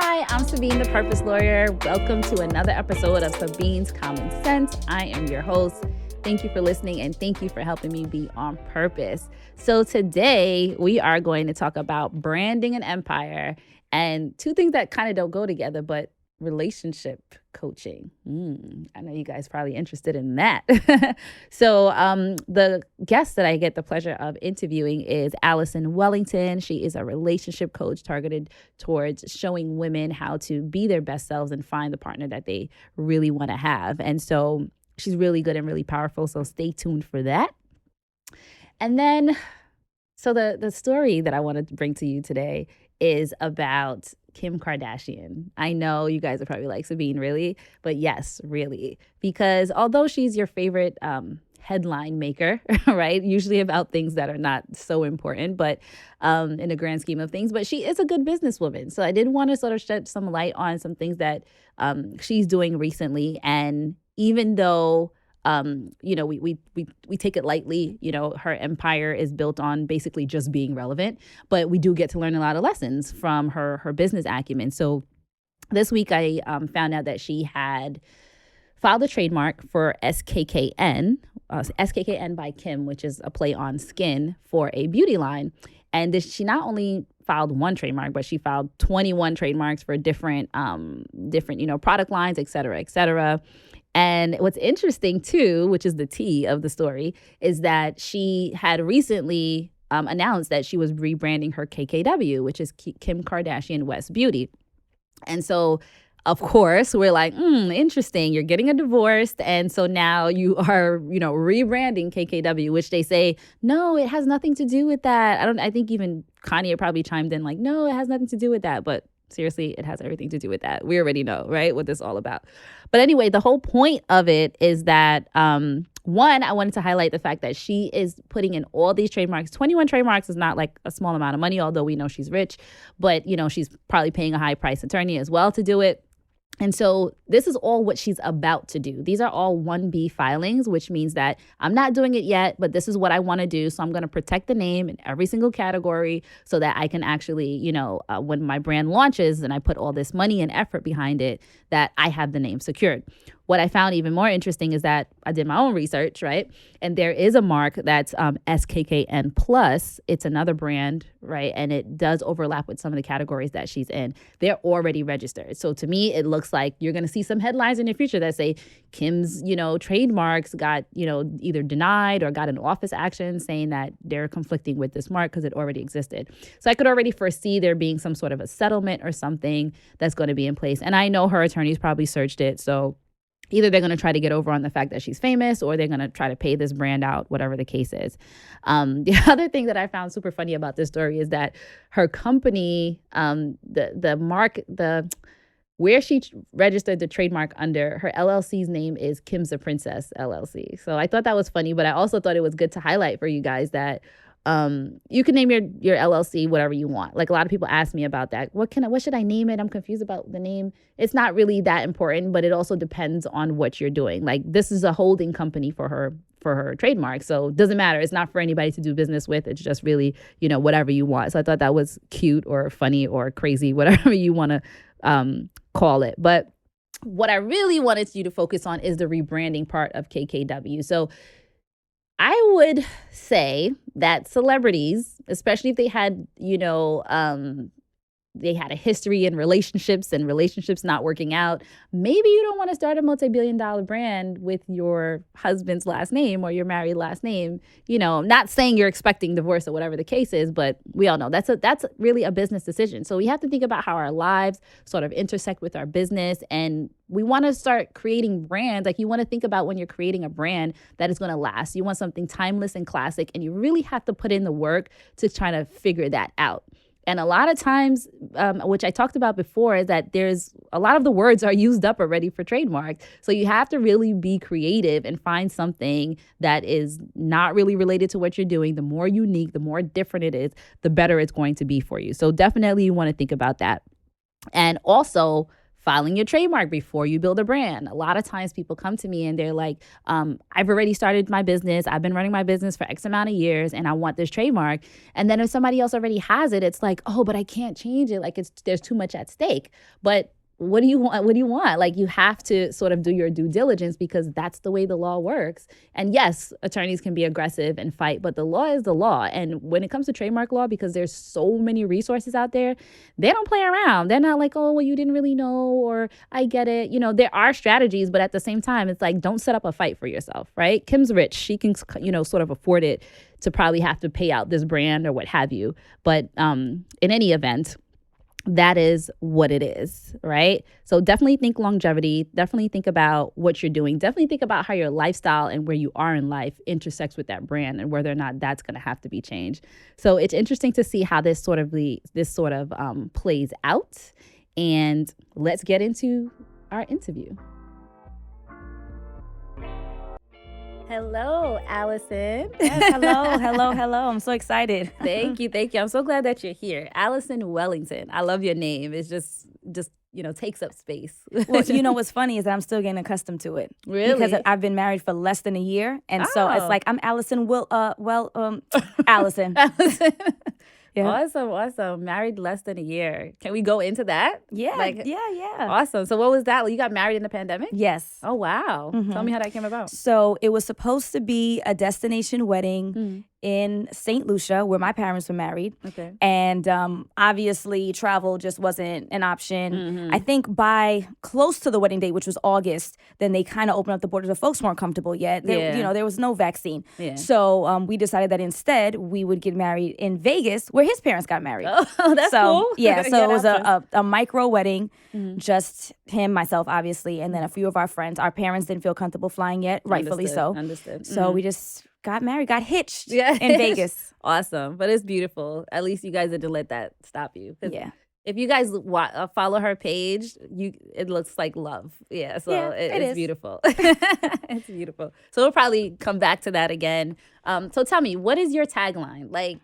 Hi, I'm Sabine, the Purpose Lawyer. Welcome to another episode of Sabine's Common Sense. I am your host. Thank you for listening and thank you for helping me be on purpose. So today we are going to talk about branding an empire and two things that kind of don't go together, but relationship coaching. I know you guys are probably interested in that. So the guest that I get the pleasure of interviewing is Alison Wellington. She is a relationship coach targeted towards showing women how to be their best selves and find the partner that they really want to have. And so she's really good and really powerful. So stay tuned for that. And then, so the story that I want to bring to you today is about Kim Kardashian. I know you guys are probably like, Sabine, really? But yes, really. Because although she's your favorite headline maker, right? Usually about things that are not so important, but in the grand scheme of things, but she is a good businesswoman. So I did want to sort of shed some light on some things that she's doing recently. And even though we take it lightly. You know, her empire is built on basically just being relevant, but we do get to learn a lot of lessons from her business acumen. So this week I found out that she had filed a trademark for SKKN, SKKN by Kim, which is a play on skin, for a beauty line. And she not only filed one trademark, but she filed 21 trademarks for different product lines, et cetera, et cetera. And what's interesting, too, which is the tea of the story, is that she had recently announced that she was rebranding her KKW, which is Kim Kardashian West Beauty. And so, of course, we're like, interesting. You're getting a divorce. And so now you are, rebranding KKW, which they say, no, it has nothing to do with that. I think even Kanye probably chimed in like, no, it has nothing to do with that. But seriously, it has everything to do with that. We already know, right, what this is all about. But anyway, the whole point of it is that, one, I wanted to highlight the fact that she is putting in all these trademarks. 21 trademarks is not like a small amount of money, although we know she's rich. But, she's probably paying a high-priced attorney as well to do it. And so this is all what she's about to do. These are all 1B filings, which means that I'm not doing it yet, but this is what I want to do. So I'm going to protect the name in every single category so that I can actually, when my brand launches and I put all this money and effort behind it, that I have the name secured. What I found even more interesting is that I did my own research, right? And there is a mark that's SKKN Plus. It's another brand, right? And it does overlap with some of the categories that she's in. They're already registered. So to me, it looks like you're going to see some headlines in the future that say Kim's, trademarks got, either denied or got an office action saying that they're conflicting with this mark because it already existed. So I could already foresee there being some sort of a settlement or something that's going to be in place. And I know her attorneys probably searched it. So either they're going to try to get over on the fact that she's famous or they're going to try to pay this brand out, whatever the case is. The other thing that I found super funny about this story is that her company, where she registered the trademark under, her LLC's name is Kim's a Princess LLC. So I thought that was funny, but I also thought it was good to highlight for you guys that you can name your LLC whatever you want. Like a lot of people ask me about that. What should I name it? I'm confused about the name. It's not really that important, but it also depends on what you're doing. Like this is a holding company for her trademark. So it doesn't matter. It's not for anybody to do business with. It's just really, whatever you want. So I thought that was cute or funny or crazy, whatever you want to call it. But what I really wanted you to focus on is the rebranding part of KKW. So I would say that celebrities, especially if they had, they had a history in relationships and relationships not working out, maybe you don't want to start a multi-billion-dollar brand with your husband's last name or your married last name. Not saying you're expecting divorce or whatever the case is, but we all know that's really a business decision. So we have to think about how our lives sort of intersect with our business, and we want to start creating brands. Like you want to think about when you're creating a brand that is going to last. You want something timeless and classic, and you really have to put in the work to try to figure that out. And a lot of times, which I talked about before, is that there's a lot of the words are used up already for trademarks. So you have to really be creative and find something that is not really related to what you're doing. The more unique, the more different it is, the better it's going to be for you. So definitely you want to think about that. And also filing your trademark before you build a brand. A lot of times people come to me and they're like, I've already started my business. I've been running my business for X amount of years and I want this trademark. And then if somebody else already has it, it's like, oh, but I can't change it. Like there's too much at stake. But what do you want? What do you want? Like you have to sort of do your due diligence because that's the way the law works. And yes, attorneys can be aggressive and fight, but the law is the law. And when it comes to trademark law, because there's so many resources out there, they don't play around. They're not like, oh, well, you didn't really know, or I get it. You know, there are strategies, but at the same time, it's like, don't set up a fight for yourself, right? Kim's rich. She can, sort of afford it to probably have to pay out this brand or what have you. But in any event, that is what it is, right? So definitely think longevity. Definitely think about what you're doing. Definitely think about how your lifestyle and where you are in life intersects with that brand and whether or not that's going to have to be changed. So it's interesting to see how this sort of plays out. And let's get into our interview. Hello, Alison. Yes, hello. I'm so excited. Thank you. I'm so glad that you're here. Alison Wellington. I love your name. It's just takes up space. Well, what's funny is that I'm still getting accustomed to it. Really? Because I've been married for less than a year, and so it's like I'm Alison. Alison. Yeah. Awesome. Married less than a year. Can we go into that? Yeah. Yeah. Awesome. So what was that? You got married in the pandemic? Yes. Oh, wow. Mm-hmm. Tell me how that came about. So it was supposed to be a destination wedding in St. Lucia where my parents were married. Okay. And obviously travel just wasn't an option. Mm-hmm. I think by close to the wedding date, which was August, then they kind of opened up the borders. The folks weren't comfortable yet. There was no vaccine. Yeah. So we decided that instead we would get married in Vegas where his parents got married. Oh, that's cool. Yeah, so it was a micro wedding, just him, myself, obviously, and then a few of our friends. Our parents didn't feel comfortable flying yet, rightfully so. Understood. So we just got married, got hitched in Vegas. Awesome. But it's beautiful. At least you guys didn't let that stop you. Yeah. If you guys follow her page, it looks like love. Yeah, so it's beautiful. It's beautiful. So we'll probably come back to that again. So tell me, what is your tagline? Like,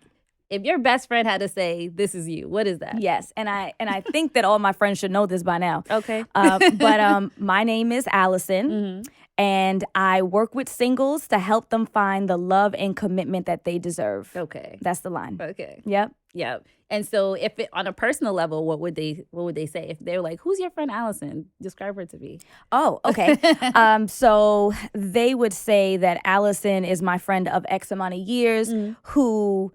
if your best friend had to say, this is you, what is that? Yes, and I think that all my friends should know this by now. Okay. But my name is Alison, and I work with singles to help them find the love and commitment that they deserve. Okay. That's the line. Okay. Yep. And so if on a personal level, what would they say? If they're like, who's your friend Alison? Describe her to me. Oh, okay. So they would say that Alison is my friend of X amount of years who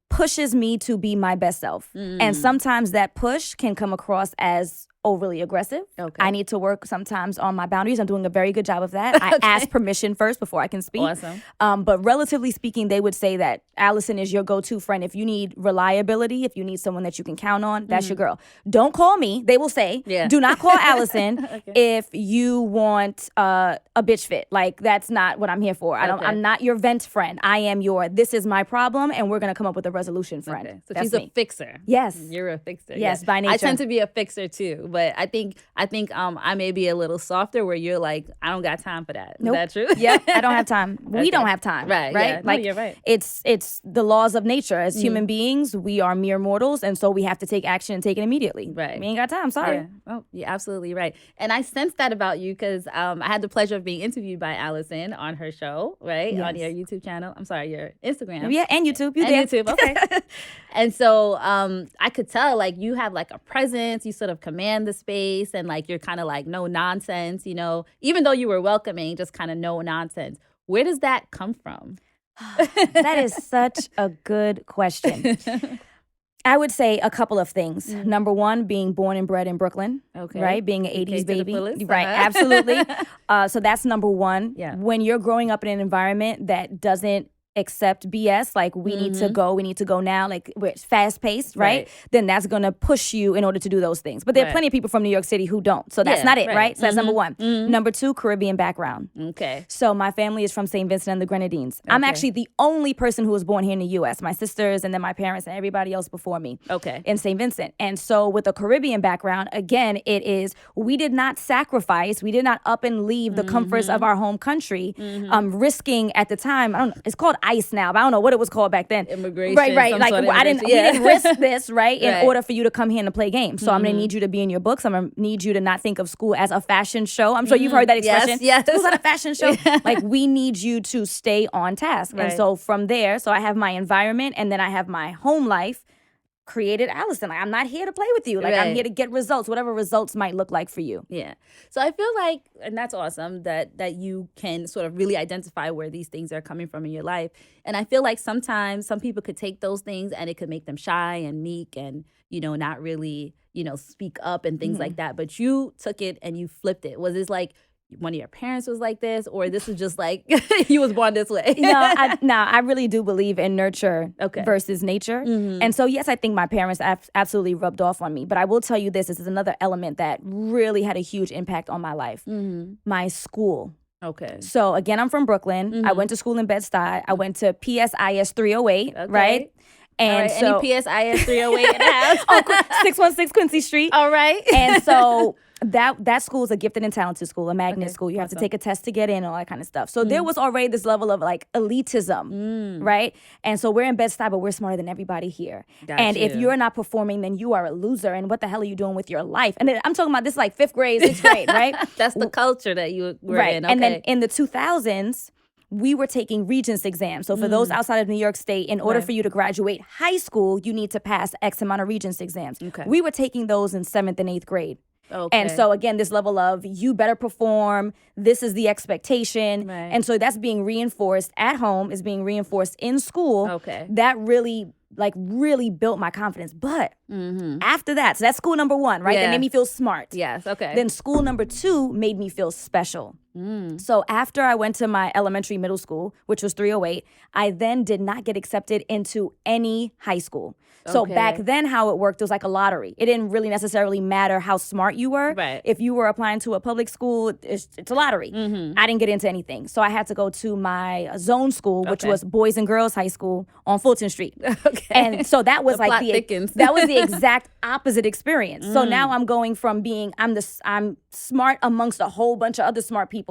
pushes me to be my best self. And sometimes that push can come across as overly aggressive. Okay. I need to work sometimes on my boundaries. I'm doing a very good job of that. I ask permission first before I can speak. Awesome. But relatively speaking, they would say that Alison is your go-to friend. If you need reliability, if you need someone that you can count on, that's your girl. Don't call me. They will say, do not call Alison if you want a bitch fit. Like, that's not what I'm here for. I'm not your vent friend. I am your, this is my problem, and we're going to come up with a resolution friend. Okay. So that's she's me. A fixer. Yes. You're a fixer. Yes, by nature. I tend to be a fixer too, but I think I may be a little softer where you're like, I don't got time for that. Nope. Is that true? Yeah, I don't have time. We don't have time. Right. Yeah. Like, no, you're right. It's the laws of nature. As human beings, we are mere mortals, and so we have to take action and take it immediately. Right. We ain't got time. Sorry. Yeah. Oh, you're absolutely right. And I sensed that about you because I had the pleasure of being interviewed by Alison on her show, right? Yes. On your YouTube channel. I'm sorry, your Instagram. Yeah, and YouTube. YouTube, okay. And so I could tell, like, you have, like, a presence. You sort of command the space, and, like, you're kind of, like, no nonsense, even though you were welcoming, just kind of no nonsense. Where does that come from? That is such a good question. I would say a couple of things. Number one, being born and bred in Brooklyn, right? Being an 80s baby. Right, absolutely. So that's number one. Yeah. When you're growing up in an environment that doesn't accept BS, like we need to go now, like it's fast paced, right? Then that's gonna push you in order to do those things. But there are plenty of people from New York City who don't. So that's not it, right? So that's number one. Number two, Caribbean background. Okay. So my family is from St. Vincent and the Grenadines. I'm actually the only person who was born here in the U.S. My sisters and then my parents and everybody else before me. Okay. In St. Vincent. And so with a Caribbean background, again, it is, we did not sacrifice, we did not up and leave the comforts of our home country, risking at the time, it's called ICE now, but I don't know what it was called back then. Immigration. Right. Like we didn't risk this, right? In order for you to come here and play games. So I'm going to need you to be in your books. I'm going to need you to not think of school as a fashion show. I'm sure you've heard that expression. Yes. School's not a fashion show. Like we need you to stay on task. Right. And so from there, so I have my environment and then I have my home life. Created Alison. Like, I'm not here to play with you. Like, I'm here to get results, whatever results might look like for you. Yeah. So I feel like, and that's awesome that you can sort of really identify where these things are coming from in your life. And I feel like sometimes some people could take those things and it could make them shy and meek and, not really, speak up and things like that. But you took it and you flipped it. Was this like one of your parents was like this, or this is just like you was born this way? I really do believe in nurture versus nature. And so, yes, I think my parents absolutely rubbed off on me. But I will tell you this is another element that really had a huge impact on my life. My school. Okay. So, again, I'm from Brooklyn. I went to school in Bed-Stuy. I went to PSIS 308, right? And so, any PSIS 308 in the house? 616 Quincy Street. All right. And so that school is a gifted and talented school, a magnet school. You have to take a test to get in, all that kind of stuff. So there was already this level of like elitism, right? And so we're in Bed-Stuy, but we're smarter than everybody here. If you're not performing, then you are a loser. And what the hell are you doing with your life? And then I'm talking about this like 5th grade, 6th grade, right? That's the culture that you were in. Okay. And then in the 2000s, we were taking Regents exams. So for those outside of New York State, in order for you to graduate high school, you need to pass X amount of Regents exams. Okay. We were taking those in 7th and 8th grade. Okay. And so again, this level of you better perform, this is the expectation. Right. And so that's being reinforced at home, is being reinforced in school. Okay. That really built my confidence. But after that, so that's school number 1, right? That made me feel smart. Yes, okay. Then school number 2 made me feel special. So after I went to my elementary middle school, which was 308, I then did not get accepted into any high school. So back then how it worked, it was like a lottery. It didn't really necessarily matter how smart you were. Right. If you were applying to a public school, it's a lottery. I didn't get into anything. So I had to go to my zone school, which was Boys and Girls High School on Fulton Street. And so that was like that was the exact opposite experience. So now I'm going from being I'm smart amongst a whole bunch of other smart people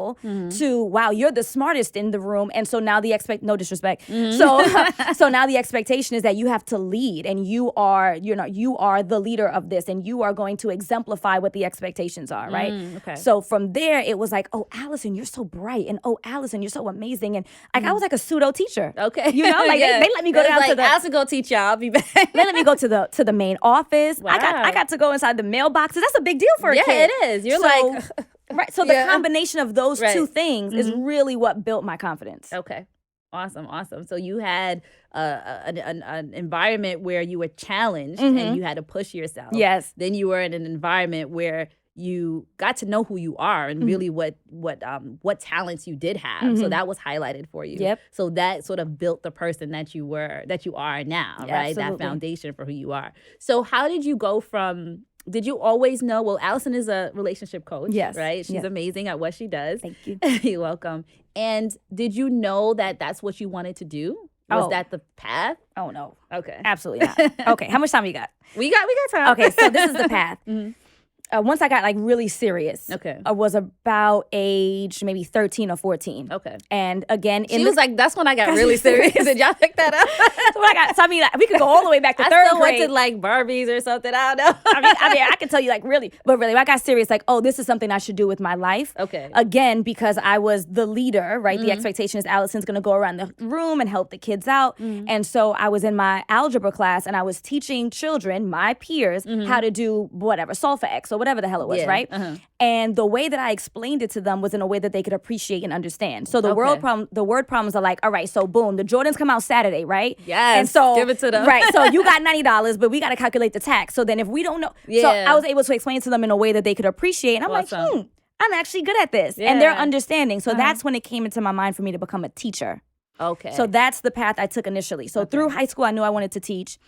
to wow, you're the smartest in the room. And so now no disrespect. So now the expectation is that you have to lead, and you are the leader of this, and you are going to exemplify what the expectations are, right? So from there it was like, oh, Alison, you're so bright, and oh, Alison, you're so amazing, and like I was like a pseudo teacher. Okay. They let me go down to the Alison, go teach y'all, I'll be back. They let me go to the main office. Wow. I got to go inside the mailboxes. That's a big deal for a kid. Yeah, it is. You're right. So the combination of those two things is really what built my confidence. Okay. Awesome. So you had an environment where you were challenged and you had to push yourself. Yes. Then you were in an environment where you got to know who you are and really what talents you did have. So that was highlighted for you. Yep. So that sort of built the person that you are now, right? Absolutely. That foundation for who you are. So how did you go from? Did you always know? Well, Alison is a relationship coach, right? She's amazing at what she does. Thank you. You're welcome. And did you know that that's what you wanted to do? Was that the path? Oh, no. Okay. Absolutely not. Okay, how much time we got? We got time. Okay, so this is the path. Once I got like really serious, I was about age maybe 13 or 14. Okay. And again, she was like, that's when I got really serious. Did y'all pick that up? So I mean, we could go all the way back to 3rd grade. I still went to like Barbies or something. I don't know. I mean, I can tell you like really, but really, I got serious. Like, oh, this is something I should do with my life. Okay. Again, because I was the leader, right? The expectation is Alison's going to go around the room and help the kids out. And so I was in my algebra class and I was teaching children, my peers, how to do whatever, solve for X or whatever the hell it was, right? And the way that I explained it to them was in a way that they could appreciate and understand. So the word problems are like, all right, so boom, the Jordans come out Saturday, right? Yes. And so give it to them. Right. So you got $90, but we got to calculate the tax. So then if we don't know, so I was able to explain to them in a way that they could appreciate. And I'm like, I'm actually good at this. And they're understanding. So that's when it came into my mind for me to become a teacher. Okay. So that's the path I took initially. So through high school, I knew I wanted to teach.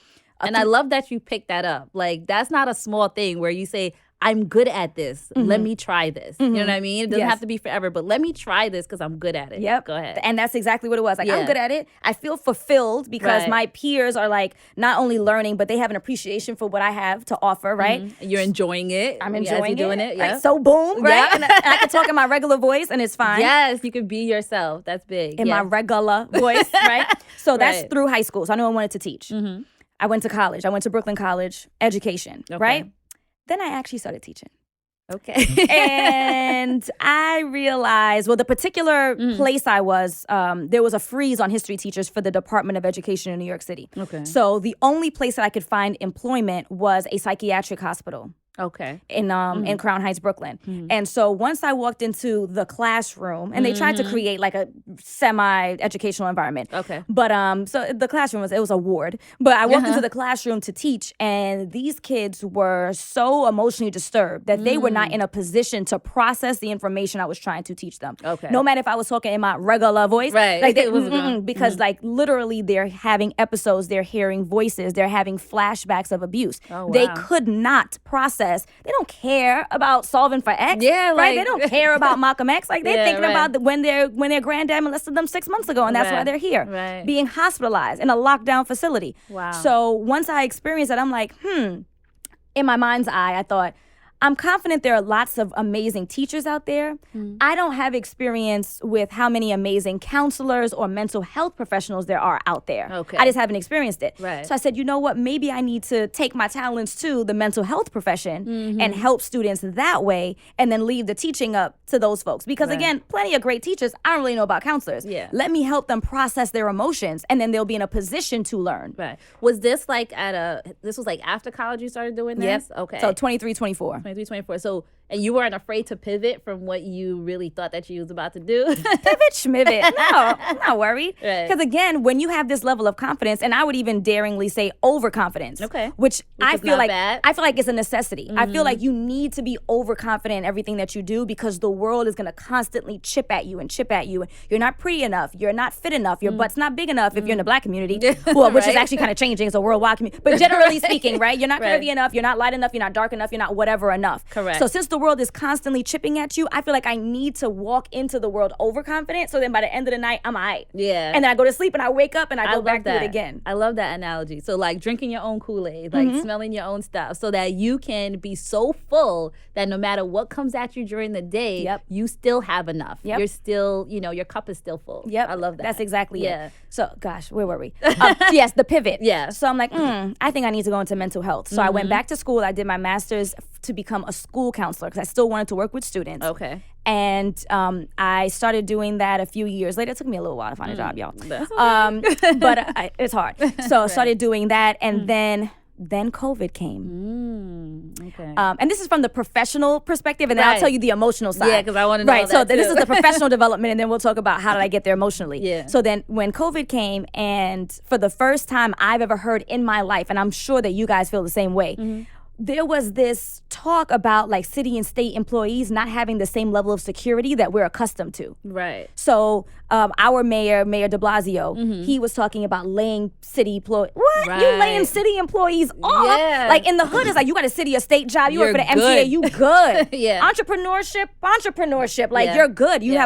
And I love that you picked that up. Like, that's not a small thing where you say, I'm good at this. Let me try this. You know what I mean? It doesn't have to be forever, but let me try this because I'm good at it. Yep. Go ahead. And that's exactly what it was. Like, I'm good at it. I feel fulfilled because my peers are like not only learning, but they have an appreciation for what I have to offer, right? You're enjoying it. I'm enjoying doing it. Yeah. Like, so boom, right? And I can talk in my regular voice and it's fine. Yes, you can be yourself. That's big. In my regular voice, right? So that's through high school. So I knew I wanted to teach. I went to college. I went to Brooklyn College, education, right? Then I actually started teaching. Okay. And I realized, well, the particular place I was, there was a freeze on history teachers for the Department of Education in New York City. Okay. So the only place that I could find employment was a psychiatric hospital. Okay. In Crown Heights, Brooklyn. And so once I walked into the classroom, and they tried to create like a semi-educational environment. Okay. But so the classroom it was a ward. But I walked into the classroom to teach, and these kids were so emotionally disturbed that they were not in a position to process the information I was trying to teach them. Okay. No matter if I was talking in my regular voice. Right. Like they, because like literally they're having episodes, they're hearing voices, they're having flashbacks of abuse. Oh, wow. They could not process. They don't care about solving for X. Yeah, right. They don't care about Malcolm X. Like they're thinking about when their granddad molested them 6 months ago, and that's why they're here, being hospitalized in a lockdown facility. Wow. So once I experienced that, I'm like, in my mind's eye, I thought, I'm confident there are lots of amazing teachers out there. I don't have experience with how many amazing counselors or mental health professionals there are out there. Okay. I just haven't experienced it. Right. So I said, you know what? Maybe I need to take my talents to the mental health profession and help students that way, and then leave the teaching up to those folks. Because again, plenty of great teachers, I don't really know about counselors. Yeah. Let me help them process their emotions, and then they'll be in a position to learn. Right. Was this like this was like after college you started doing this? Yep. Okay. So 23, 24. 23, 24. So, and you weren't afraid to pivot from what you really thought that you was about to do? Pivot, schmivit. No, I'm not worried. Because Right. again, when you have this level of confidence, and I would even daringly say overconfidence. Okay. Which I is feel not like bad. I feel like it's a necessity. I feel like you need to be overconfident in everything that you do, because the world is gonna constantly chip at you. You're not pretty enough, you're not fit enough, your butt's not big enough if you're in the Black community. Well, which is actually kind of changing. It's a worldwide community. But generally speaking, right? You're not curvy enough, you're not light enough, you're not dark enough, you're not whatever enough. Correct. So since the world is constantly chipping at you, I feel like I need to walk into the world overconfident, so then by the end of the night, I'm all right. Yeah. And then I go to sleep and I wake up and I go back to it again. I love that analogy. So like drinking your own Kool-Aid, like smelling your own stuff, so that you can be so full that no matter what comes at you during the day, you still have enough. You're still, your cup is still full. Yep. I love that. That's exactly it. So, gosh, where were we? Yes, the pivot. Yeah. So I'm like, I think I need to go into mental health. So I went back to school. I did my master's to become a school counselor, because I still wanted to work with students. Okay. And I started doing that a few years later. It took me a little while to find a job, y'all. But it's hard. So I started doing that, and then COVID came. Okay. And this is from the professional perspective, and then I'll tell you the emotional side. Yeah, because I want to know Right, that so too. this is the professional development, and then we'll talk about how did I get there emotionally. Yeah. So then when COVID came, and for the first time I've ever heard in my life, and I'm sure that you guys feel the same way, there was this talk about like city and state employees not having the same level of security that we're accustomed to. Right. So our Mayor de Blasio, he was talking about laying city employees. What? Right. You laying city employees off? Yeah. Like in the hood, it's like you got a city or state job. You work You're for the MTA. good. You good. Yeah. Entrepreneurship. Like you're good. You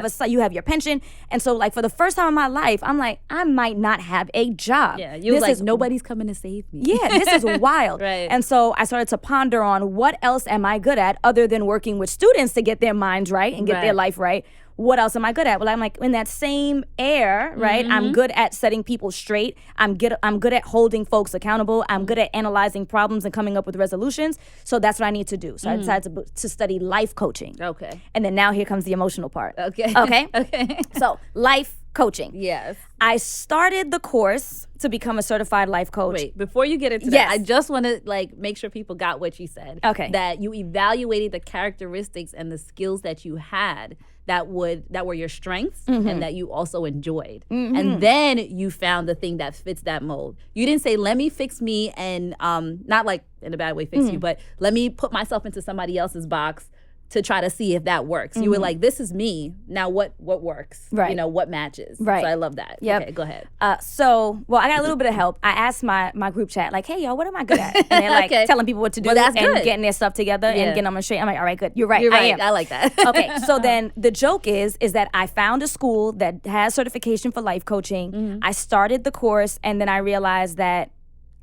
have your pension. And so like for the first time in my life, I'm like, I might not have a job. Yeah. You was like, nobody's coming to save me. Yeah, this is wild. Right. And so I started to ponder on what else am I good at other than working with students to get their minds right and get their life right. What else am I good at? Well, I'm like in that same air, right? I'm good at setting people straight. I'm good at holding folks accountable. I'm good at analyzing problems and coming up with resolutions. So that's what I need to do. So I decided to study life coaching. Okay. And then now here comes the emotional part. Okay. Okay? Okay. So life coaching. Yes. I started the course to become a certified life coach. Wait, before you get into that, I just want to like make sure people got what you said. Okay. That you evaluated the characteristics and the skills that you had that were your strengths and that you also enjoyed. And then you found the thing that fits that mold. You didn't say, let me fix me and not like in a bad way fix you, but let me put myself into somebody else's box to try to see if that works. You were like, this is me. Now what works? Right. You know, what matches? Right. So I love that. Yep. Okay, go ahead. I got a little bit of help. I asked my group chat, like, hey, y'all, what am I good at? And they're like telling people what to do and getting their stuff together and getting them on straight. I'm like, all right, good. You're right. I am. I like that. Okay, so then the joke is that I found a school that has certification for life coaching. I started the course, and then I realized that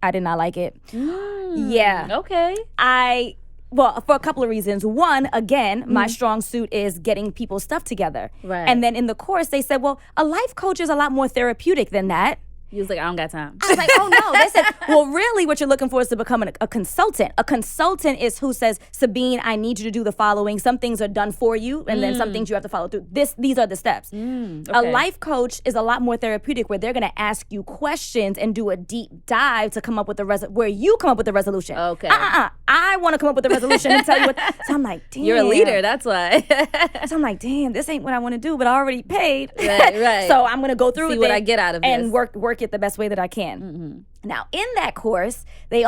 I did not like it. Yeah. Okay. Well, for a couple of reasons. One, again, my strong suit is getting people's stuff together. Right. And then in the course, they said, well, a life coach is a lot more therapeutic than that. You was like, I don't got time. I was like, oh no. They said, well, really what you're looking for is to become a consultant. A consultant is who says, Sabine, I need you to do the following. Some things are done for you, and then some things you have to follow through. These are the steps. Okay. A life coach is a lot more therapeutic, where they're going to ask you questions and do a deep dive to come up with where you come up with the resolution. Okay. I want to come up with the resolution and tell you what. So I'm like, damn. You're a leader, that's why. So I'm like, damn, this ain't what I want to do, but I already paid. Right. So I'm going to go through See what I get out of this. And work it the best way that I can. Now, in that course, they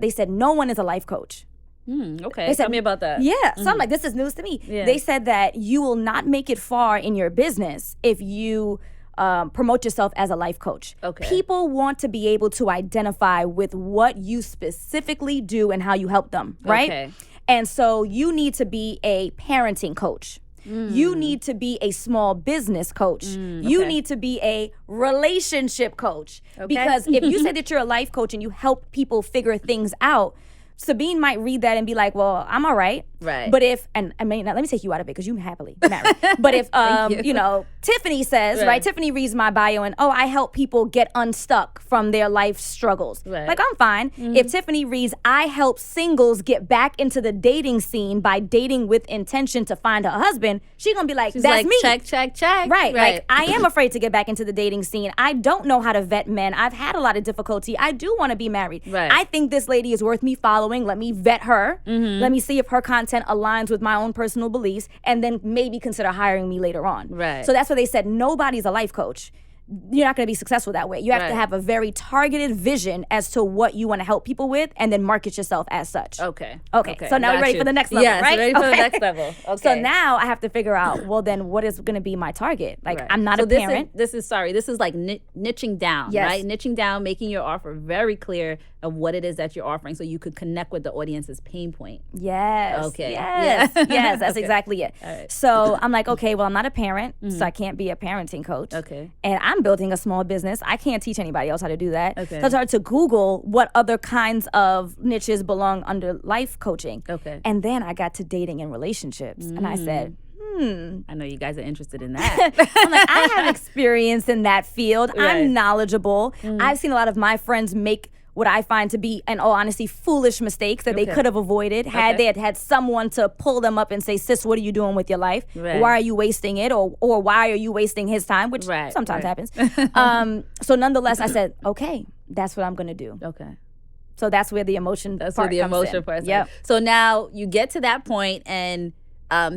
said no one is a life coach. Okay. Tell me about that. Yeah. So I'm like, this is news to me. Yeah. They said that you will not make it far in your business if you promote yourself as a life coach. Okay. People want to be able to identify with what you specifically do and how you help them, right? Okay. And so you need to be a parenting coach. You need to be a small business coach. You need to be a relationship coach. Okay. Because if you say that you're a life coach and you help people figure things out, Sabine might read that and be like, well, I'm all right. Right. But if, and I mean, now let me take you out of it because you're happily married. But if, you know, Tiffany says, right, Tiffany reads my bio and, I help people get unstuck from their life struggles. Right. Like, I'm fine. If Tiffany reads, I help singles get back into the dating scene by dating with intention to find a husband, she's going to be like, she's that's like, me. Check. Right. Like, I am afraid to get back into the dating scene. I don't know how to vet men. I've had a lot of difficulty. I do want to be married. Right. I think this lady is worth me following. Let me vet her. Let me see if her content aligns with my own personal beliefs, and then maybe consider hiring me later on. Right. So that's what they said. Nobody's a life coach. You're not going to be successful that way. You have to have a very targeted vision as to what you want to help people with, and then market yourself as such. Okay. So now we're ready for the next level, yes, right? Ready for the next level. Okay. So now I have to figure out, well, then what is going to be my target? Like, I'm not a parent. This is like niching down, right? Niching down, making your offer very clear of what it is that you're offering so you could connect with the audience's pain point. Yes. Okay. Yes. Yes, that's exactly it. All right. So I'm like, okay, well, I'm not a parent, so I can't be a parenting coach. Okay. And I'm building a small business. I can't teach anybody else how to do that. Okay. So I started to Google what other kinds of niches belong under life coaching. Okay. And then I got to dating and relationships. And I said, I know you guys are interested in that. I'm like, I have experience in that field. Right. I'm knowledgeable. I've seen a lot of my friends make what I find to be, in all honesty, foolish mistakes that they could have avoided had they had someone to pull them up and say, sis, what are you doing with your life? Right. Why are you wasting it? Or why are you wasting his time? Which sometimes happens. So nonetheless, I said, okay, that's what I'm going to do. Okay. So that's where the emotion part comes in. Yep. So now you get to that point and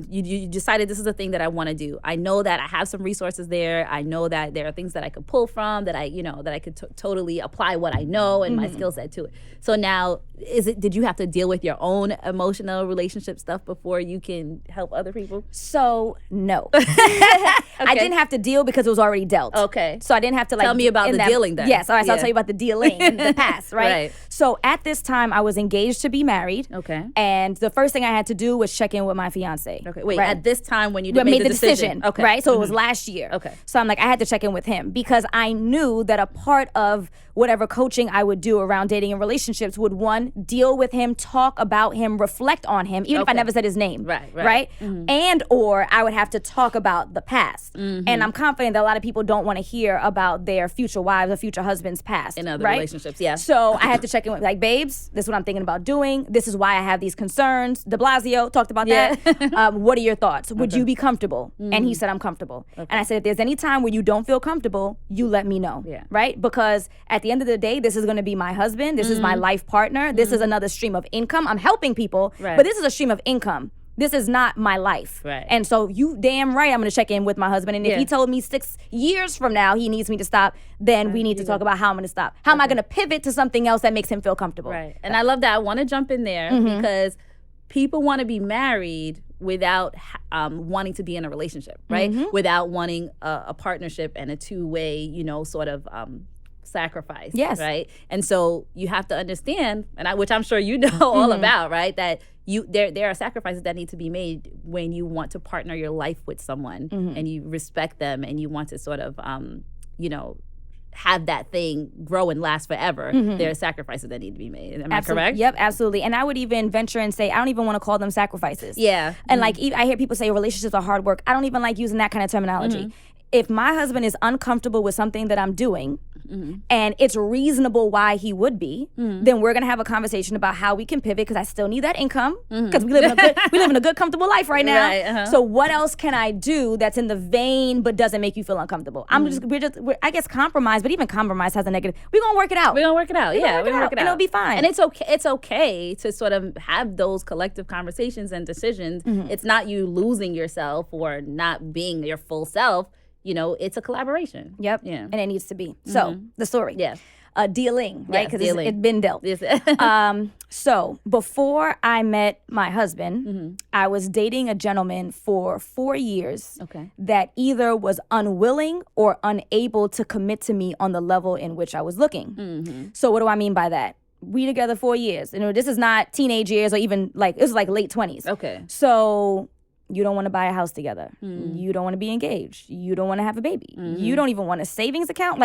you decided this is a thing that I want to do. I know that I have some resources there. I know that there are things that I could pull from, that I could totally apply what I know and my skill set to it. So now, did you have to deal with your own emotional relationship stuff before you can help other people? So no. I didn't have to deal because it was already dealt. Okay. So I didn't have to tell me about the dealing then. Yes. All right. So I'll tell you about the dealing in the past, right? Right. So at this time, I was engaged to be married. Okay. And the first thing I had to do was check in with my fiance. Okay. Wait. Right? At this time when you made the decision. Okay. Right. So it was last year. Okay. So I'm like, I had to check in with him because I knew that a part of whatever coaching I would do around dating and relationships would, one, deal with him, talk about him, reflect on him, even if I never said his name. Right. And or I would have to talk about the past. And I'm confident that a lot of people don't want to hear about their future wives or future husbands' past. In other relationships, yeah. So I had to check in with, like, babes, this is what I'm thinking about doing. This is why I have these concerns. De Blasio talked about that. What are your thoughts? Would you be comfortable? And he said, I'm comfortable. And I said, if there's any time where you don't feel comfortable, you let me know. Right? Because at the end of the day, this is going to be my husband. This is my life partner. This is another stream of income. I'm helping people, but this is a stream of income. This is not my life. Right. And so you damn right I'm going to check in with my husband. And if he told me 6 years from now he needs me to stop, then we need to talk about how I'm going to stop. How am I going to pivot to something else that makes him feel comfortable? Right. And I love that. I want to jump in there because people want to be married, wanting to be in a relationship, right? Without wanting a partnership and a two-way, sort of sacrifice. Yes. Right. And so you have to understand, which I'm sure you know all about, right? That there are sacrifices that need to be made when you want to partner your life with someone and you respect them and you want to sort of, have that thing grow and last forever. There are sacrifices that need to be made. Am I correct? Yep, absolutely. And I would even venture and say, I don't even want to call them sacrifices. Yeah. And like, I hear people say relationships are hard work. I don't even like using that kind of terminology. If my husband is uncomfortable with something that I'm doing, and it's reasonable why he would be, then we're gonna have a conversation about how we can pivot, because I still need that income, because we live in a good, comfortable life right now. Right, So what else can I do that's in the vein but doesn't make you feel uncomfortable? We're I guess compromise, but even compromise has a negative. We're gonna work it out. We're gonna work it out. Yeah, we're gonna work it out, and it'll be fine. And it's okay. It's okay to sort of have those collective conversations and decisions. It's not you losing yourself or not being your full self. It's a collaboration. Yep. Yeah. And it needs to be. So, the story. Yeah. Dealing, right? Because dealing. it's been dealt. Yes. So, before I met my husband, I was dating a gentleman for 4 years that either was unwilling or unable to commit to me on the level in which I was looking. So, what do I mean by that? We together 4 years. This is not teenage years or even it was like late 20s. Okay. So, you don't want to buy a house together. You don't want to be engaged. You don't want to have a baby. You don't even want a savings account.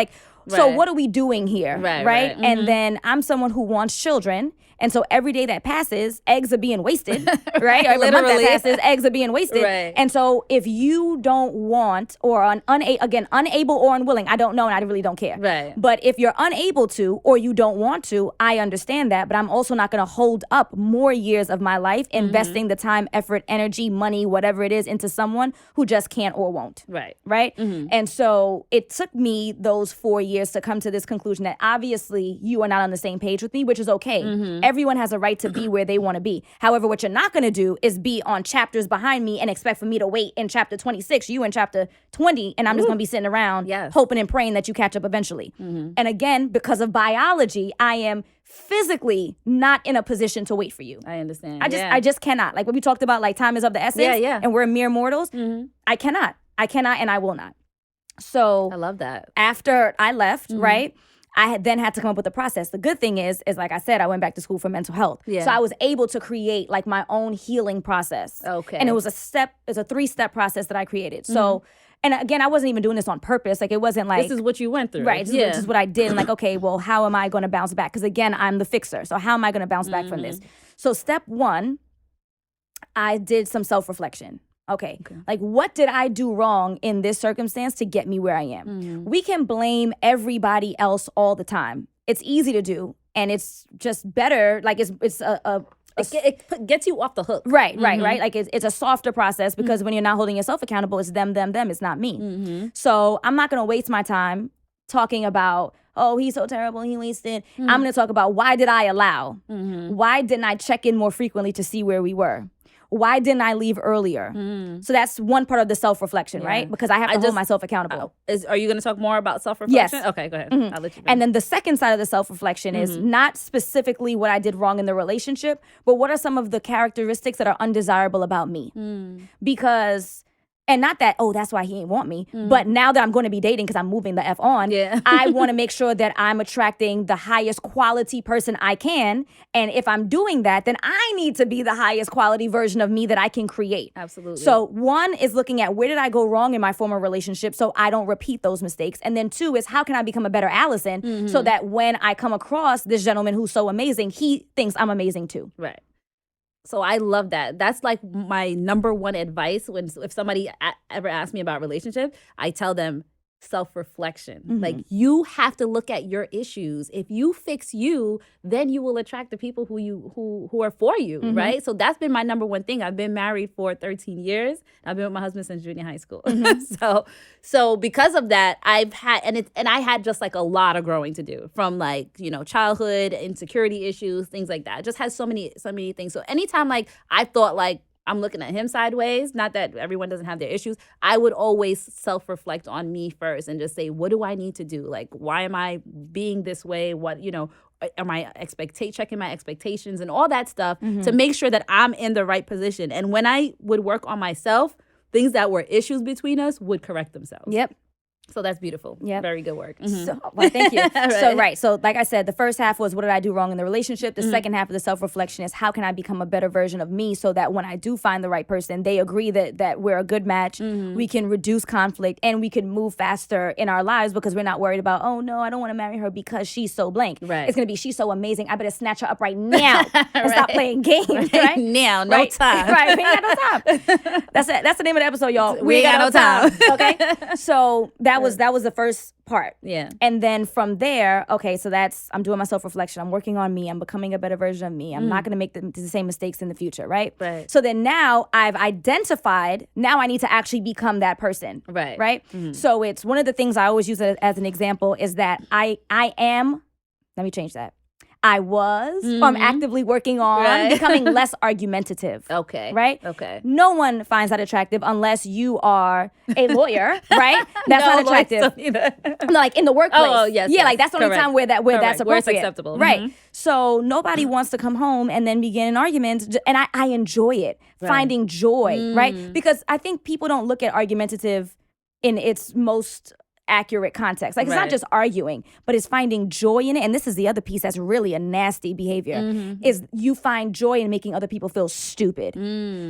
So what are we doing here? Right? And then I'm someone who wants children. And so every day that passes, eggs are being wasted, right? Every month that passes, eggs are being wasted. Right. And so if you don't want or unable or unwilling, I don't know and I really don't care. Right. But if you're unable to or you don't want to, I understand that. But I'm also not going to hold up more years of my life investing the time, effort, energy, money, whatever it is into someone who just can't or won't. Right. Right? And so it took me those 4 years to come to this conclusion that obviously you are not on the same page with me, which is okay. Everyone has a right to be where they want to be. However, what you're not going to do is be on chapters behind me and expect for me to wait in chapter 26, you in chapter 20, and I'm just going to be sitting around hoping and praying that you catch up eventually. And again, because of biology, I am physically not in a position to wait for you. I understand. I just cannot. Like what we talked about, like time is of the essence, and we're mere mortals. I cannot, and I will not. So I love that. After I left, right, I then had to come up with a process. The good thing is like I said, I went back to school for mental health. Yeah. So I was able to create like my own healing process. Okay. And it's a 3-step process that I created. So, and again, I wasn't even doing this on purpose. Like it wasn't like. This is what you went through. Right. This is what I did. And like, okay, well, how am I going to bounce back? Because again, I'm the fixer. So how am I going to bounce back from this? So step 1, I did some self-reflection. Okay, like what did I do wrong in this circumstance to get me where I am? We can blame everybody else all the time. It's easy to do, and it's just better. Like it gets you off the hook. Right. Like it's a softer process because when you're not holding yourself accountable, it's them. It's not me. So I'm not gonna waste my time talking about, oh, he's so terrible, he wasted. I'm gonna talk about why did I allow? Why didn't I check in more frequently to see where we were? Why didn't I leave earlier? So that's one part of the self-reflection, right? Because I have to hold myself accountable. Are you going to talk more about self-reflection? Yes. Okay, go ahead. I'll let you go. And then the second side of the self-reflection is not specifically what I did wrong in the relationship, but what are some of the characteristics that are undesirable about me? Because... And not that, oh, that's why he ain't want me. But now that I'm going to be dating because I'm moving the F on, I want to make sure that I'm attracting the highest quality person I can. And if I'm doing that, then I need to be the highest quality version of me that I can create. Absolutely. So 1 is looking at where did I go wrong in my former relationship so I don't repeat those mistakes. And then 2 is how can I become a better Allison so that when I come across this gentleman who's so amazing, he thinks I'm amazing too. Right. So I love that. That's like my number one advice if somebody ever asks me about relationship, I tell them self-reflection. Like you have to look at your issues. If you fix you, then you will attract the people who are for you, right? So that's been my number one thing. I've been married for 13 years. I've been with my husband since junior high school. So because of that, I had just like a lot of growing to do from like, childhood, insecurity issues, things like that. It just has so many things. So anytime like I thought like I'm looking at him sideways, not that everyone doesn't have their issues, I would always self-reflect on me first and just say, what do I need to do? Like, why am I being this way? What, checking my expectations and all that stuff to make sure that I'm in the right position. And when I would work on myself, things that were issues between us would correct themselves. Yep. So that's beautiful. Yep. Very good work. So, well, thank you. So like I said, the first half was what did I do wrong in the relationship? The second half of the self-reflection is how can I become a better version of me so that when I do find the right person, they agree that we're a good match, we can reduce conflict, and we can move faster in our lives because we're not worried about, oh no, I don't want to marry her because she's so blank. Right. It's going to be, she's so amazing, I better snatch her up right now and stop playing games. Right? Now, no time. Right, we ain't got no time. That's the name of the episode, y'all. We ain't got no time. Okay? So that was the first part. Yeah. And then from there, okay, so I'm doing my self-reflection. I'm working on me. I'm becoming a better version of me. I'm not going to make the same mistakes in the future, right? Right. So then now I've identified, now I need to actually become that person. Right. Right? So it's one of the things I always use as an example is that I am, let me change that. I was, or I'm actively working on becoming less argumentative. Okay. Right? Okay. No one finds that attractive unless you are a lawyer, right? That's not attractive. Like in the workplace. Oh, yes. Yeah, yes. like that's the only time where that's appropriate. Where it's acceptable. Right. So nobody wants to come home and then begin an argument. And I enjoy it. Finding joy, right? Because I think people don't look at argumentative in its most accurate context. Like it's not just arguing, but it's finding joy in it. And this is the other piece that's really a nasty behavior is you find joy in making other people feel stupid.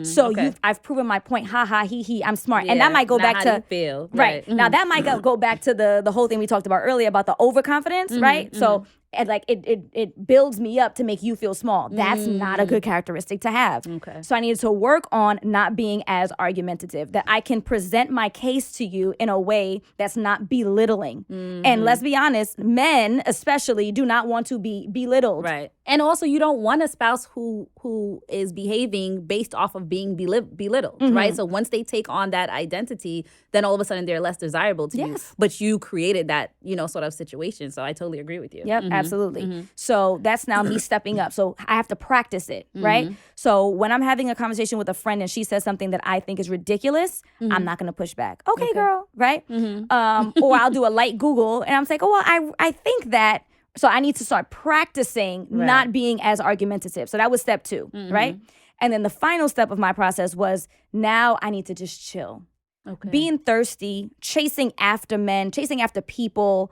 So I've proven my point. Ha ha, he, I'm smart. And that might go back to feel. Right. Now that might go back to the whole thing we talked about earlier about the overconfidence, right? So and like it builds me up to make you feel small. That's not a good characteristic to have. Okay. So I needed to work on not being as argumentative, that I can present my case to you in a way that's not belittling. And let's be honest, men especially do not want to be belittled. Right. And also you don't want a spouse who is behaving based off of being belittled, right? So once they take on that identity, then all of a sudden they're less desirable to you. But you created that, sort of situation. So I totally agree with you. Yep, absolutely. So that's now me stepping up. So I have to practice it, right? So when I'm having a conversation with a friend and she says something that I think is ridiculous, I'm not going to push back. Okay, girl, right? Or I'll do a light Google and I'm like, oh, well, I think that. So I need to start practicing not being as argumentative. So that was step 2, right? And then the final step of my process was now I need to just chill. Okay. Being thirsty, chasing after men, chasing after people,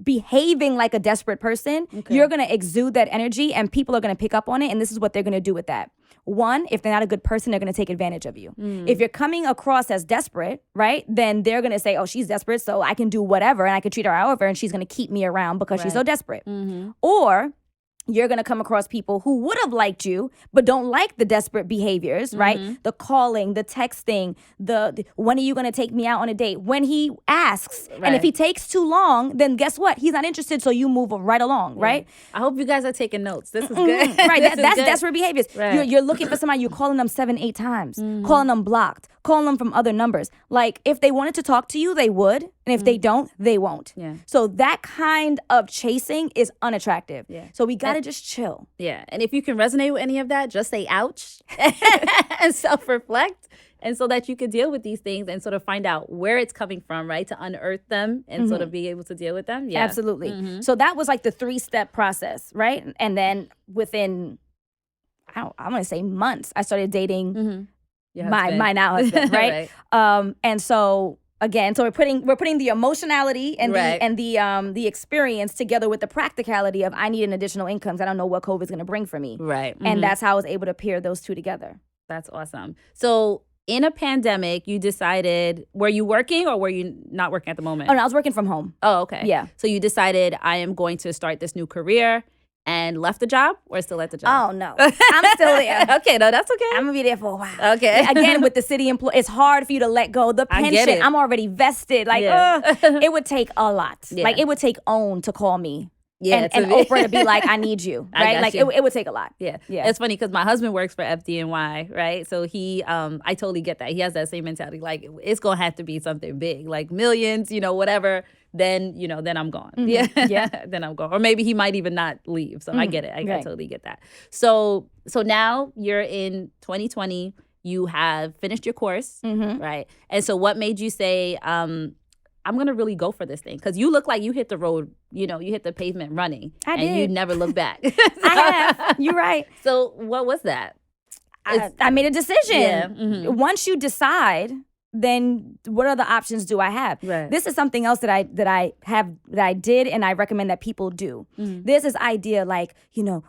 behaving like a desperate person, you're going to exude that energy and people are going to pick up on it. And this is what they're going to do with that. One, if they're not a good person, they're going to take advantage of you. If you're coming across as desperate, right, then they're going to say, oh, she's desperate, so I can do whatever and I can treat her however and she's going to keep me around because she's so desperate. Or you're going to come across people who would have liked you, but don't like the desperate behaviors, right? The calling, the texting, the when are you going to take me out on a date? When he asks. And if he takes too long, then guess what? He's not interested, so you move right along, right? I hope you guys are taking notes. This is good. Right, that's desperate behaviors. Right. You're looking for somebody, you're calling them 7-8 times, calling them blocked, calling them from other numbers. Like, if they wanted to talk to you, they would. And if they don't, they won't. Yeah. So that kind of chasing is unattractive. Yeah. So we got to just chill. Yeah. And if you can resonate with any of that, just say ouch and self-reflect. And so that you can deal with these things and sort of find out where it's coming from, right? To unearth them and sort of be able to deal with them. Yeah. Absolutely. So that was like the 3-step process, right? And then within, I'm going to say months, I started dating my now husband, right? And so again, so we're putting the emotionality and the experience together with the practicality of I need an additional income. I don't know what COVID's going to bring for me. Right. And that's how I was able to pair those two together. That's awesome. So in a pandemic, you decided, were you working or were you not working at the moment? Oh, no, I was working from home. Oh, okay. Yeah. So you decided I am going to start this new career and left the job or still at the job? Oh, no. I'm still there. Okay, no, that's okay. I'm going to be there for a while. Okay. Again, with the city employee, it's hard for you to let go. The pension, I'm already vested. Like, it would take a lot. Yeah. Like, it would take OWN to call me. Yeah, and Oprah to be like, I need you, right? Like, it would take a lot. Yeah. It's funny because my husband works for FDNY, right? So he, I totally get that. He has that same mentality. Like, it's going to have to be something big, like millions, whatever. Then, then I'm gone. Yeah. Then I'm gone. Or maybe he might even not leave. So I get it. I totally get that. So now you're in 2020. You have finished your course, right? And so what made you say, I'm going to really go for this thing. Because you look like you hit the road, you hit the pavement running. I did. And you never look back. I have. You're right. So what was that? I made a decision. Yeah. Mm-hmm. Once you decide, then what other options do I have? Right. This is something else that I did and I recommend that people do. Mm-hmm. There's this idea like,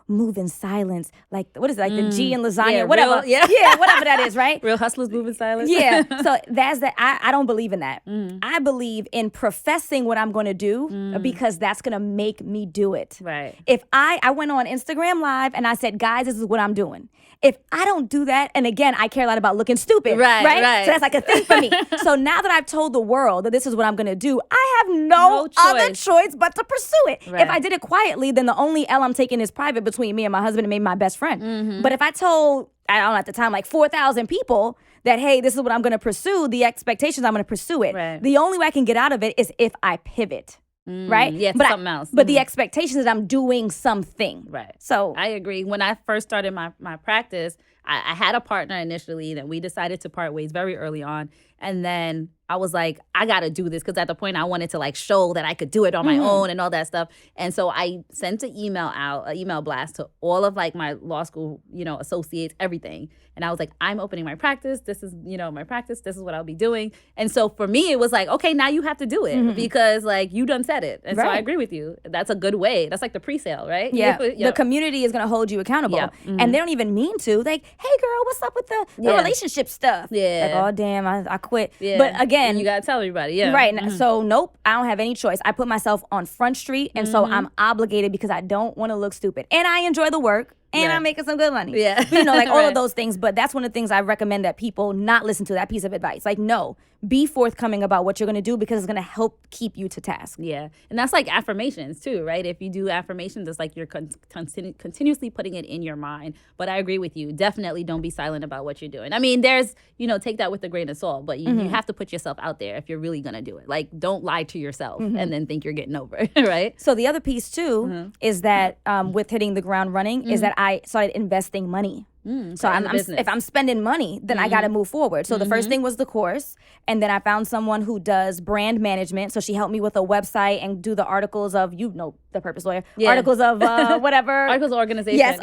move in silence. Like, what is it? Like the G in lasagna, whatever. Yeah, whatever that is, right? Real hustlers move in silence. Yeah. So that's that. I don't believe in that. Mm. I believe in professing what I'm going to do because that's going to make me do it. Right. If I went on Instagram Live and I said, guys, this is what I'm doing. If I don't do that, and again, I care a lot about looking stupid, right? So that's like a thing for me. So now that I've told the world that this is what I'm going to do, I have no other choice but to pursue it. Right. If I did it quietly, then the only L I'm taking is private between me and my husband and maybe my best friend. Mm-hmm. But if I told, I don't know, at the time, like 4,000 people that, hey, this is what I'm going to pursue, the expectations, I'm going to pursue it. Right. The only way I can get out of it is if I pivot. Right? Yeah, something else. But the expectation is that I'm doing something. Right. So I agree. When I first started my practice, I had a partner initially that we decided to part ways very early on. And then I was like, I got to do this because at the point I wanted to like show that I could do it on my own and all that stuff. And so I sent an email blast to all of like my law school, associates, everything. And I was like, I'm opening my practice. This is, my practice. This is what I'll be doing. And so for me, it was like, okay, now you have to do it because like you done said it. And so I agree with you. That's a good way. That's like the pre-sale, right? Yeah. The community is going to hold you accountable. Yeah. Mm-hmm. And they don't even mean to. Like, hey girl, what's up with the relationship stuff? Yeah. Like, oh damn, I quit. Yeah. But again, you got to tell everybody. Yeah. Right. Mm-hmm. So nope, I don't have any choice. I put myself on Front Street. And so I'm obligated because I don't want to look stupid. And I enjoy the work. And I'm making some good money. Yeah. Like all of those things. But that's one of the things I recommend that people not listen to, that piece of advice. Like, no, be forthcoming about what you're going to do because it's going to help keep you to task. Yeah. And that's like affirmations too, right? If you do affirmations, it's like you're continuously putting it in your mind. But I agree with you. Definitely don't be silent about what you're doing. I mean, there's, take that with a grain of salt, but you have to put yourself out there if you're really going to do it. Like, don't lie to yourself and then think you're getting over it, right? So the other piece too is that with hitting the ground running is that I started investing money. So if I'm spending money, then I got to move forward. So the first thing was the course. And then I found someone who does brand management. So she helped me with a website and do the articles of, the purpose lawyer, articles of whatever. Articles of organization. Yes,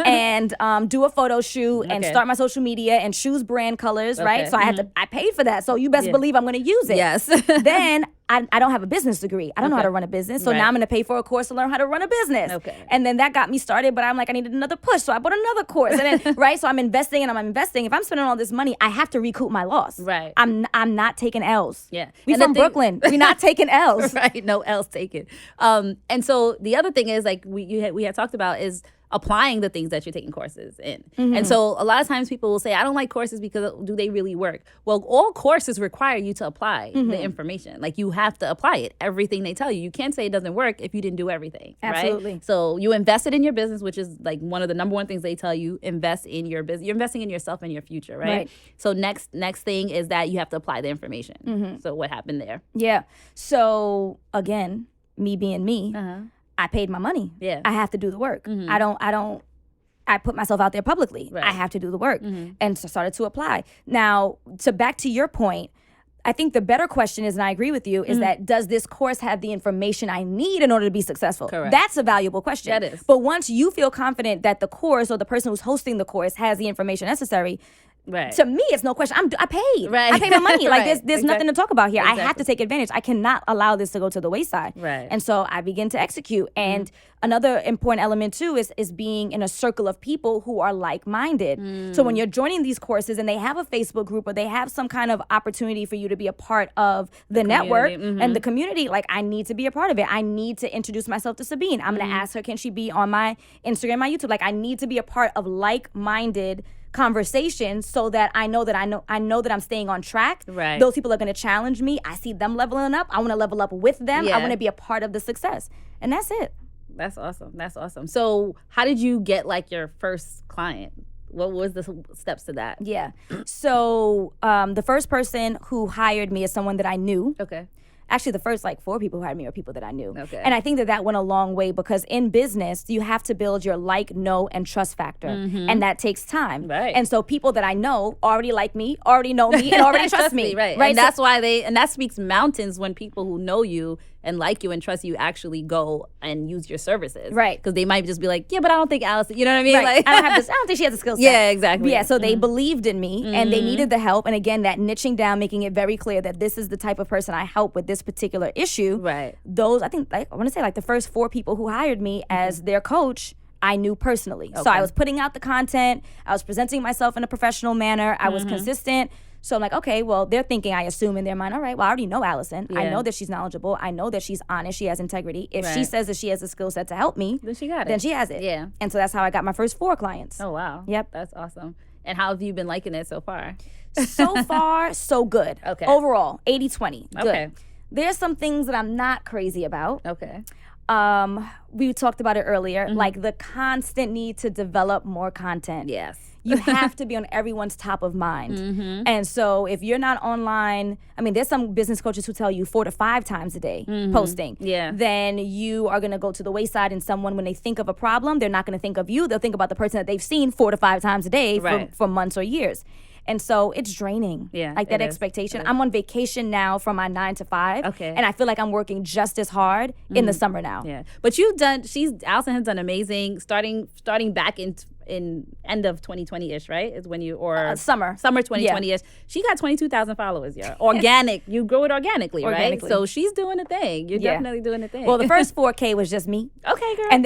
and do a photo shoot and start my social media and choose brand colors, right? So I paid for that. So you best believe I'm going to use it. Yes. Then I don't have a business degree. I don't know how to run a business. So now I'm going to pay for a course to learn how to run a business. Okay. And then that got me started, but I'm like, I needed another push. So I bought another course. And then, right? So I'm investing. If I'm spending all this money, I have to recoup my loss. Right. I'm not taking L's. Yeah. We from Brooklyn. We're not taking L's. Right. No L's taken. And so the other thing is like we had talked about is applying the things that you're taking courses in. And so a lot of times people will say, I don't like courses because do they really work? Well, all courses require you to apply the information. Like you have to apply it, everything they tell you. You can't say it doesn't work if you didn't do everything. Absolutely. Right? So you invested in your business, which is like one of the number one things they tell you, invest in your business. You're investing in yourself and your future, right? So next thing is that you have to apply the information. So what happened there? Yeah. So again, me being me, I paid my money. Yeah. I have to do the work. I put myself out there publicly. Right. I have to do the work. And so started to apply. Now, back to your point, I think the better question is, and I agree with you, is that does this course have the information I need in order to be successful? Correct. That's a valuable question. That is. But once you feel confident that the course or the person who's hosting the course has the information necessary, right. To me, it's no question. I paid. Right. I paid my money. Like Right. there's nothing to talk about here. Exactly. I have to take advantage. I cannot allow this to go to the wayside. Right. And so I begin to execute. And another important element too is being in a circle of people who are like-minded. So when you're joining these courses and they have a Facebook group or they have some kind of opportunity for you to be a part of the network and the community, like I need to be a part of it. I need to introduce myself to Sabine. I'm going to ask her, can she be on my Instagram, my YouTube? Like I need to be a part of like-minded conversations so that I know that I'm staying on track. Right. Those people are going to challenge me. I see them leveling up. I want to level up with them. Yeah. I want to be a part of the success. And that's it. That's awesome. So how did you get like your first client? What was the steps to that? Yeah. So the first person who hired me is someone that I knew. Okay. Actually, the first like 4 people who hired me are people that I knew. Okay. And I think that went a long way because in business, you have to build your like, know, and trust factor. And that takes time. Right. And so people that I know already like me, already know me, and already trust me. Right. And that's why and that speaks mountains when people who know you and like you and trust you actually go and use your services. Right. Because they might just be like, yeah, but I don't think Alison, you know what I mean? Right. Like, I don't think she has the skill set. Yeah, exactly. Yeah, so they believed in me and they needed the help. And again, that niching down, making it very clear that this is the type of person I help with this particular issue. Right. Those, I think, like, I want to say like the first 4 people who hired me as their coach, I knew personally. So I was putting out the content. I was presenting myself in a professional manner. I was consistent. So I'm like, okay, well, they're thinking, I assume in their mind, all right, well, I already know Alison. I know that she's knowledgeable. I know that she's honest. She has integrity. If she says that she has the skill set to help me, then she got it. Then she has it. Yeah. And so that's how I got my first 4 clients. Oh, wow. Yep. That's awesome. And how have you been liking it so far? So far, so good. Okay. Overall, 80-20. Good. Okay. There's some things that I'm not crazy about. Okay. We talked about it earlier, like the constant need to develop more content. Yes. You have to be on everyone's top of mind. And so if you're not online, I mean, there's some business coaches who tell you 4 to 5 times a day posting. Yeah. Then you are going to go to the wayside, and someone, when they think of a problem, they're not going to think of you. They'll think about the person that they've seen 4 to 5 times a day for months or years. And so it's draining. Yeah, like that expectation. I'm on vacation now from my 9 to 5. Okay. And I feel like I'm working just as hard in the summer now. Yeah. But Alison has done amazing starting back in end of 2020-ish, right? Is when you, summer 2020-ish. She got 22,000 followers, yeah. Organic. You grow it organically, right? So she's doing a thing. You're definitely doing a thing. Well, the first 4K was just me. Okay, girl. And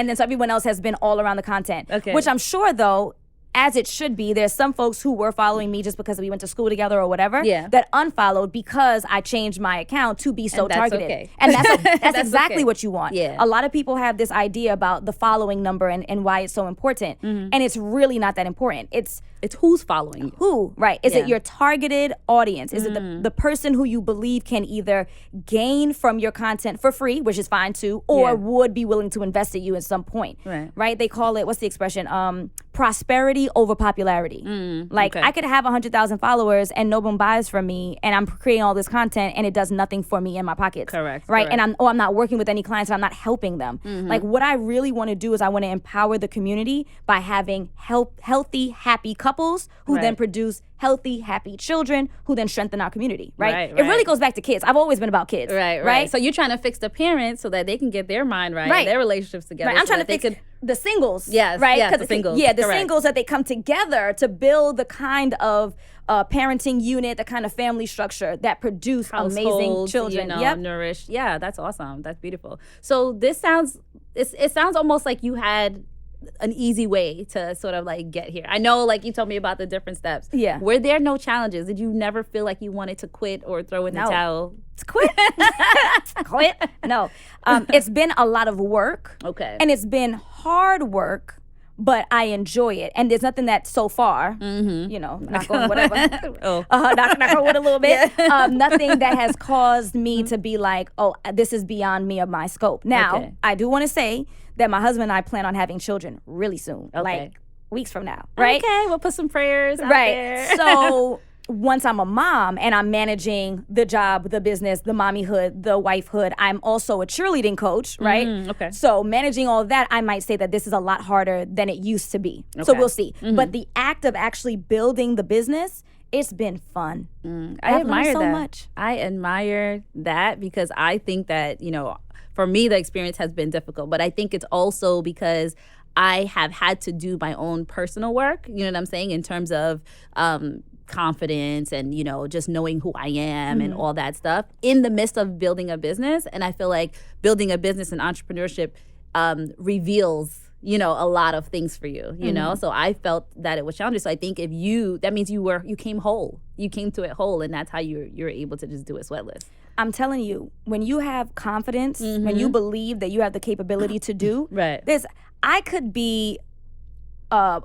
then so everyone else has been all around the content. Okay. Which I'm sure, though, as it should be, there's some folks who were following me just because we went to school together or whatever that unfollowed because I changed my account to be so targeted. Okay. And that's exactly what you want. Yeah. A lot of people have this idea about the following number and why it's so important. And it's really not that important. It's who's following you. Who, right? Is it your targeted audience? Is it the person who you believe can either gain from your content for free, which is fine too, or would be willing to invest in you at some point? Right? They call it, what's the expression? Prosperity over popularity. I could have 100,000 followers and no one buys from me, and I'm creating all this content and it does nothing for me in my pockets. Correct. Right? And I'm not working with any clients and I'm not helping them. Like, what I really want to do is I want to empower the community by having healthy, happy couples who then produce healthy, happy children who then strengthen our community, right? It really goes back to kids. I've always been about kids. Right. So you're trying to fix the parents so that they can get their mind right. Their relationships together. I'm trying to fix the singles. Yes. Right? Yes, the singles. Yeah, the singles, that they come together to build the kind of parenting unit, the kind of family structure that produce amazing children. Nourished. Yeah, that's awesome. That's beautiful. So this sounds, it sounds almost like you had an easy way to sort of like get here. I know, like, you told me about the different steps. Yeah. Were there no challenges? Did you never feel like you wanted to quit or throw in the towel? Quit? Quit? No. It's been a lot of work. Okay. And it's been hard work, but I enjoy it. And there's nothing that so far, knock on whatever, knock on wood a little bit, nothing that has caused me to be like, oh, this is beyond me or my scope. Now, I do want to say that my husband and I plan on having children really soon, like weeks from now, right? Okay, we'll put some prayers out there. So once I'm a mom and I'm managing the job, the business, the mommyhood, the wifehood, I'm also a cheerleading coach, right? Okay. So managing all of that, I might say that this is a lot harder than it used to be. So we'll see. But the act of actually building the business, it's been fun. I admire so that. much. I admire that because I think that, for me, the experience has been difficult, but I think it's also because I have had to do my own personal work, you know what I'm saying, in terms of confidence and, just knowing who I am and all that stuff in the midst of building a business. And I feel like building a business and entrepreneurship reveals, a lot of things for you, you know? So I felt that it was challenging. So I think that means you came whole. You came to it whole, and that's how you're able to just do it sweatless. I'm telling you, when you have confidence, when you believe that you have the capability to do, I could be a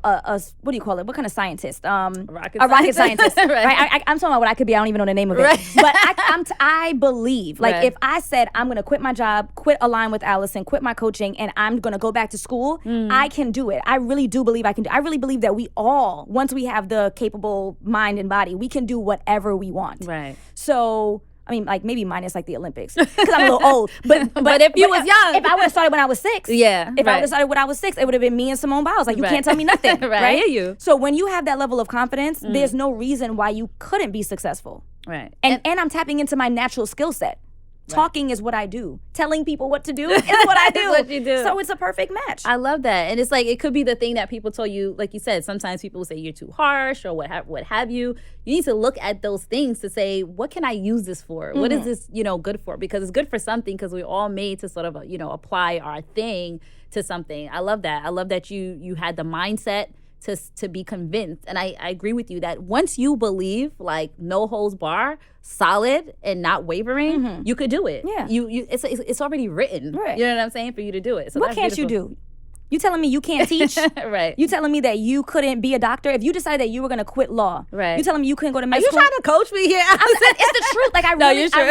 what do you call it? What kind of scientist? A rocket scientist, right? I'm talking about what I could be. I don't even know the name of it, but I believe, like, if I said I'm going to quit my job, quit Align with Alison, quit my coaching, and I'm going to go back to school, I can do it. I really do believe I can do. I really believe that we all, once we have the capable mind and body, we can do whatever we want. Right. So I mean, like maybe minus like the Olympics because I'm a little old. But if you was young, if I would have started when I was 6, if I would have started when I was 6, it would have been me and Simone Biles. Like you can't tell me nothing, right? I hear you. So when you have that level of confidence, there's no reason why you couldn't be successful, right? And I'm tapping into my natural skill set. Talking is what I do. Telling people what to do is what I do. What you do. So it's a perfect match. I love that. And it's like, it could be the thing that people told you, like you said, sometimes people will say you're too harsh or what have you. You need to look at those things to say, what can I use this for? What is this, good for? Because it's good for something because we're all made to sort of, apply our thing to something. I love that. I love that you had the mindset to be convinced. And I agree with you that once you believe, like, no holds bar, solid and not wavering, you could do it. Yeah. It's already written. Right. You know what I'm saying? For you to do it. So what that's can't beautiful. you do? You telling me you can't teach? Right. You telling me that you couldn't be a doctor? If you decided that you were going to quit law, right. You telling me you couldn't go to med school? school? Are you trying to coach me here? It's the truth. Like I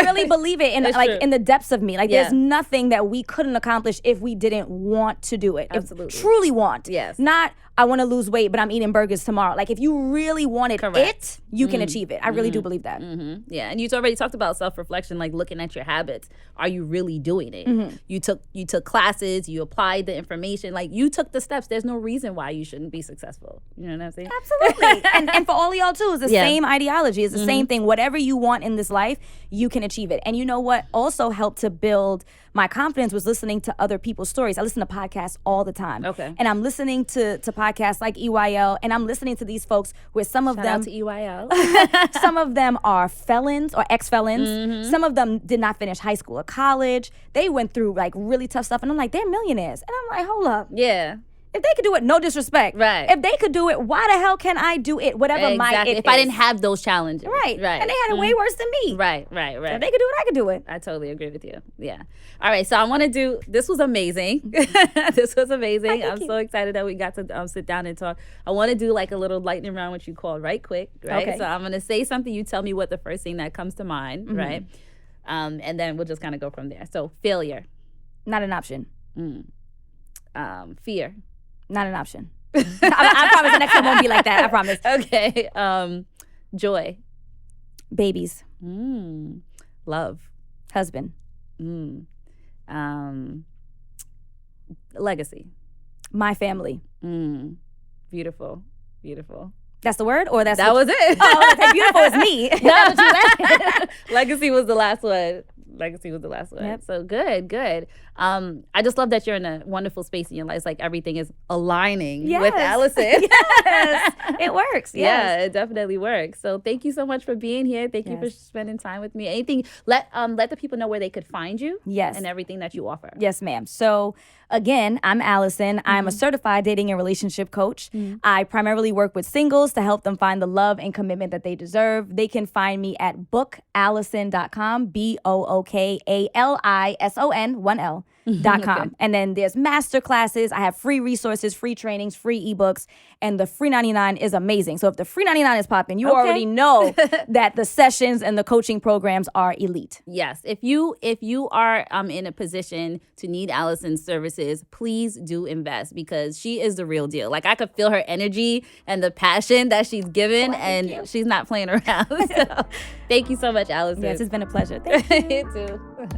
really believe it in the depths of me. Like there's nothing that we couldn't accomplish if we didn't want to do it. Absolutely. If truly want. Yes. Not I want to lose weight, but I'm eating burgers tomorrow. Like if you really wanted it, you can achieve it. I really do believe that. Mm-hmm. Yeah, and you already talked about self-reflection, like looking at your habits. Are you really doing it? You took classes, you applied the information, like you took the steps. There's no reason why you shouldn't be successful. You know what I'm saying? Absolutely. and for all of y'all too, it's the same ideology. It's the same thing. Whatever you want in this life, you can achieve it. And you know what also helped to build my confidence was listening to other people's stories. I listen to podcasts all the time. Okay. And I'm listening to podcasts like EYL, and I'm listening to these folks where some of Shout them out to EYL. some of them are felons or ex-felons. Some of them did not finish high school or college. They went through like really tough stuff, and I'm like, they're millionaires. And I'm like, hold up. Yeah. If they could do it, no disrespect. Right. If they could do it, why the hell can I do it? Whatever my it if I is. didn't have those challenges. Right. And they had it way worse than me. Right. So if they could do it, I could do it. I totally agree with you. Yeah. All right. So I want to do, this was amazing. This was amazing. I'm so excited that we got to sit down and talk. I want to do like a little lightning round, which you call right quick. Right. Okay. So I'm going to say something. You tell me what the first thing that comes to mind. Right. And then we'll just kind of go from there. So failure. Not an option. Fear. Not an option. I promise the next one won't be like that. I promise. Okay. Joy. Babies. Love. Husband. Legacy. My family. Beautiful. That's the word, or that was it? Oh, okay, beautiful is me. That's what you said. Legacy was the last one. Yep. So good. I just love that you're in a wonderful space in your life. It's like everything is aligning with Alison. Yes, it works. Yes. Yeah, it definitely works. So thank you so much for being here. Thank you for spending time with me. Anything, let the people know where they could find you. Yes. And everything that you offer. Yes, ma'am. So again, I'm Alison. I'm a certified dating and relationship coach. I primarily work with singles to help them find the love and commitment that they deserve. They can find me at bookalison.com, BOOKALISON, .com. And then there's master classes. I have free resources, free trainings, free ebooks, and the free 99 is amazing. So if the free 99 is popping, you already know that the sessions and the coaching programs are elite. Yes. If you are in a position to need Alison's services, please do invest because she is the real deal. Like I could feel her energy and the passion that she's given, and she's not playing around. So thank you so much, Alison. Yes, it's been a pleasure. Thank you. You too.